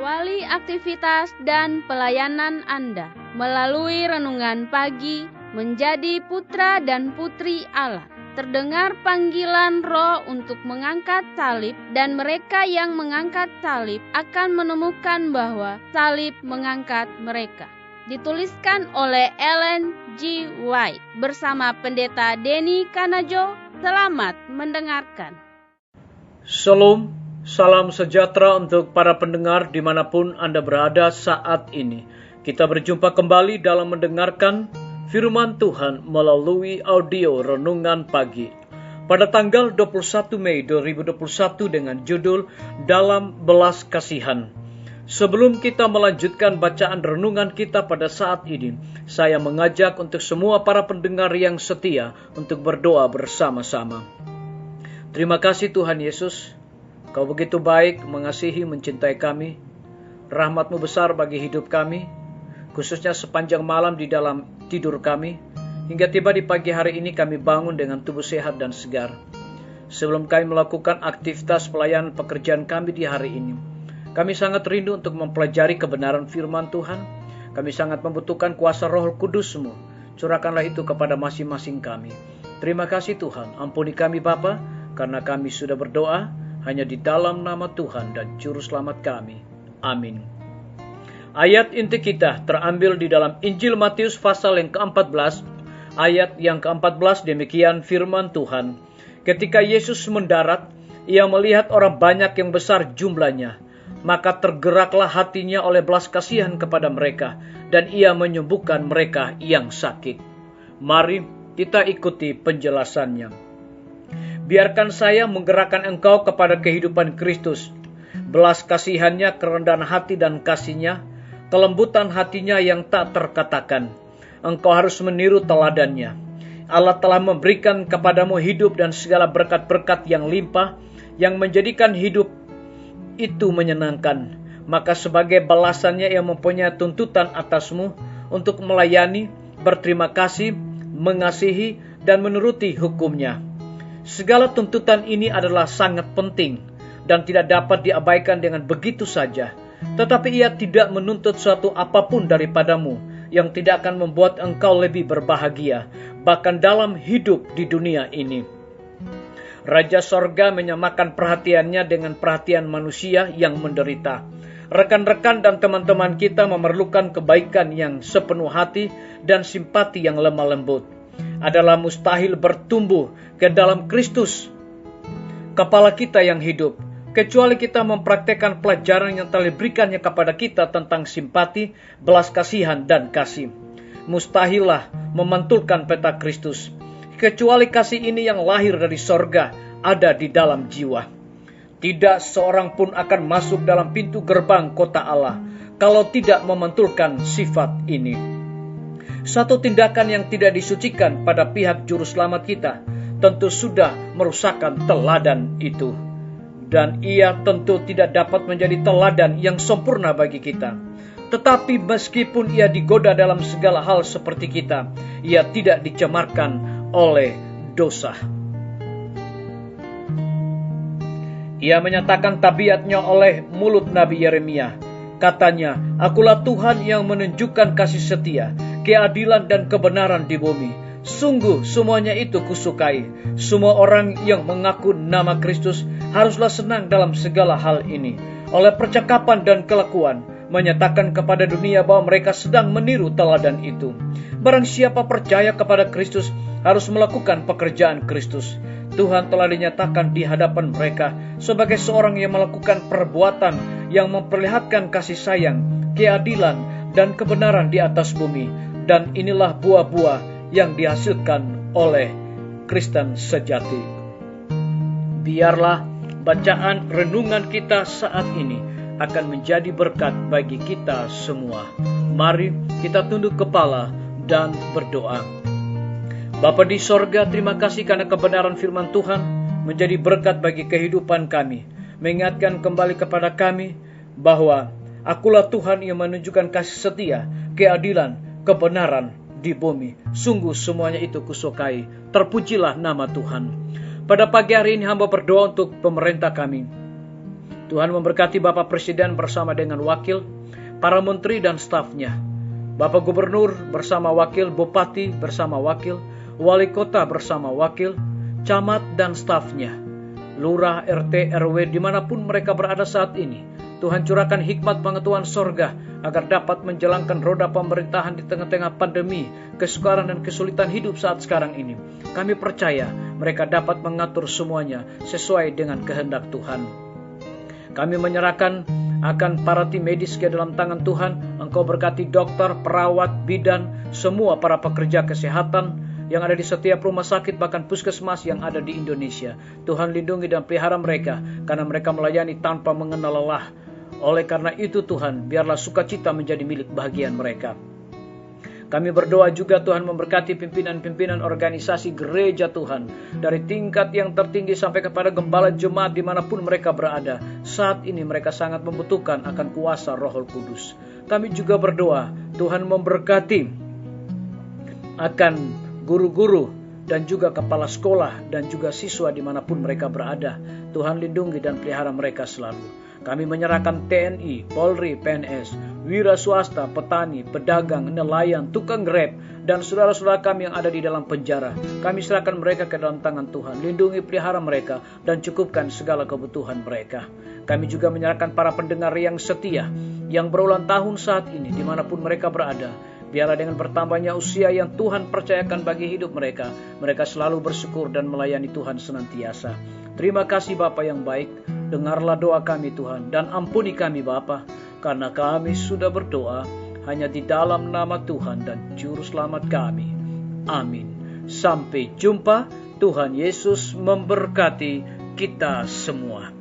Awali aktivitas dan pelayanan Anda melalui renungan pagi menjadi putra dan putri Allah. Terdengar panggilan Roh untuk mengangkat salib, dan mereka yang mengangkat salib akan menemukan bahwa salib mengangkat mereka. Dituliskan oleh Ellen G. White bersama Pendeta Denny Kanajo. Selamat mendengarkan. Shalom, salam sejahtera untuk para pendengar dimanapun Anda berada saat ini. Kita berjumpa kembali dalam mendengarkan firman Tuhan melalui audio renungan pagi. Pada tanggal 21 Mei 2021 dengan judul Dalam Belas Kasihan. Sebelum kita melanjutkan bacaan renungan kita pada saat ini, saya mengajak untuk semua para pendengar yang setia untuk berdoa bersama-sama. Terima kasih Tuhan Yesus, Kau begitu baik, mengasihi, mencintai kami. Rahmat-Mu besar bagi hidup kami, khususnya sepanjang malam di dalam tidur kami, hingga tiba di pagi hari ini kami bangun dengan tubuh sehat dan segar. Sebelum kami melakukan aktivitas pelayanan pekerjaan kami di hari ini, kami sangat rindu untuk mempelajari kebenaran firman Tuhan. Kami sangat membutuhkan kuasa Roh Kudus-Mu. Curahkanlah itu kepada masing-masing kami. Terima kasih Tuhan, ampuni kami Bapa, karena kami sudah berdoa hanya di dalam nama Tuhan dan Juru Selamat kami. Amin. Ayat inti kita terambil di dalam Injil Matius pasal yang ke-14, ayat yang ke-14. Demikian firman Tuhan. Ketika Yesus mendarat, ia melihat orang banyak yang besar jumlahnya, maka tergeraklah hatinya oleh belas kasihan kepada mereka, dan ia menyembuhkan mereka yang sakit. Mari kita ikuti penjelasannya. Biarkan saya menggerakkan engkau kepada kehidupan Kristus. Belas kasihannya, kerendahan hati dan kasihnya, kelembutan hatinya yang tak terkatakan. Engkau harus meniru teladannya. Allah telah memberikan kepadamu hidup dan segala berkat-berkat yang limpah, yang menjadikan hidup itu menyenangkan. Maka sebagai balasannya ia mempunyai tuntutan atasmu untuk melayani, berterima kasih, mengasihi, dan menuruti hukumnya. Segala tuntutan ini adalah sangat penting dan tidak dapat diabaikan dengan begitu saja. Tetapi ia tidak menuntut suatu apapun daripadamu yang tidak akan membuat engkau lebih berbahagia, bahkan dalam hidup di dunia ini. Raja Sorga menyamakan perhatiannya dengan perhatian manusia yang menderita. Rekan-rekan dan teman-teman kita memerlukan kebaikan yang sepenuh hati dan simpati yang lemah lembut. Adalah mustahil bertumbuh ke dalam Kristus, kepala kita yang hidup, kecuali kita mempraktekkan pelajaran yang telah diberikannya kepada kita tentang simpati, belas kasihan, dan kasih. Mustahillah memantulkan peta Kristus, kecuali kasih ini yang lahir dari sorga ada di dalam jiwa. Tidak seorang pun akan masuk dalam pintu gerbang kota Allah kalau tidak memantulkan sifat ini. Satu tindakan yang tidak disucikan pada pihak juru selamat kita tentu sudah merusakkan teladan itu. Dan ia tentu tidak dapat menjadi teladan yang sempurna bagi kita. Tetapi meskipun ia digoda dalam segala hal seperti kita, ia tidak dicemarkan oleh dosa. Ia menyatakan tabiatnya oleh mulut Nabi Yeremia. Katanya, akulah Tuhan yang menunjukkan kasih setia, keadilan dan kebenaran di bumi. Sungguh semuanya itu kusukai. Semua orang yang mengaku nama Kristus haruslah senang dalam segala hal ini. Oleh percakapan dan kelakuan, menyatakan kepada dunia bahwa mereka sedang meniru teladan itu. Barang siapa percaya kepada Kristus harus melakukan pekerjaan Kristus. Tuhan telah dinyatakan di hadapan mereka sebagai seorang yang melakukan perbuatan yang memperlihatkan kasih sayang, keadilan, dan kebenaran di atas bumi. Dan inilah buah-buah yang dihasilkan oleh Kristen sejati. Biarlah bacaan renungan kita saat ini akan menjadi berkat bagi kita semua. Mari kita tunduk kepala dan berdoa. Bapa di sorga, terima kasih karena kebenaran firman Tuhan menjadi berkat bagi kehidupan kami. Mengingatkan kembali kepada kami bahwa akulah Tuhan yang menunjukkan kasih setia, keadilan, kebenaran di bumi. Sungguh semuanya itu kusukai. Terpujilah nama Tuhan. Pada pagi hari ini hamba berdoa untuk pemerintah kami. Tuhan memberkati Bapak Presiden bersama dengan wakil, para menteri dan stafnya, Bapak Gubernur bersama wakil, Bupati bersama wakil, Wali Kota bersama wakil, camat dan stafnya, lurah, RT, RW dimanapun mereka berada saat ini. Tuhan curahkan hikmat pengetahuan sorga agar dapat menjalankan roda pemerintahan di tengah-tengah pandemi, kesukaran dan kesulitan hidup saat sekarang ini. Kami percaya mereka dapat mengatur semuanya sesuai dengan kehendak Tuhan. Kami menyerahkan akan para tim medis ke dalam tangan Tuhan. Engkau berkati dokter, perawat, bidan, semua para pekerja kesehatan yang ada di setiap rumah sakit bahkan puskesmas yang ada di Indonesia. Tuhan lindungi dan pelihara mereka karena mereka melayani tanpa mengenal lelah. Oleh karena itu Tuhan, biarlah sukacita menjadi milik bahagian mereka. Kami berdoa juga Tuhan memberkati pimpinan-pimpinan organisasi gereja Tuhan. Dari tingkat yang tertinggi sampai kepada gembala jemaat dimanapun mereka berada. Saat ini mereka sangat membutuhkan akan kuasa Roh Kudus. Kami juga berdoa Tuhan memberkati akan guru-guru dan juga kepala sekolah dan juga siswa dimanapun mereka berada. Tuhan lindungi dan pelihara mereka selalu. Kami menyerahkan TNI, Polri, PNS, wira swasta, petani, pedagang, nelayan, tukang grab, dan saudara-saudara kami yang ada di dalam penjara. Kami serahkan mereka ke dalam tangan Tuhan. Lindungi, pelihara mereka, dan cukupkan segala kebutuhan mereka. Kami juga menyerahkan para pendengar yang setia, yang berulang tahun saat ini, dimanapun mereka berada. Biarlah dengan bertambahnya usia yang Tuhan percayakan bagi hidup mereka, mereka selalu bersyukur dan melayani Tuhan senantiasa. Terima kasih Bapa yang baik, dengarlah doa kami Tuhan, dan ampuni kami Bapa, karena kami sudah berdoa hanya di dalam nama Tuhan dan Juru Selamat kami. Amin. Sampai jumpa, Tuhan Yesus memberkati kita semua.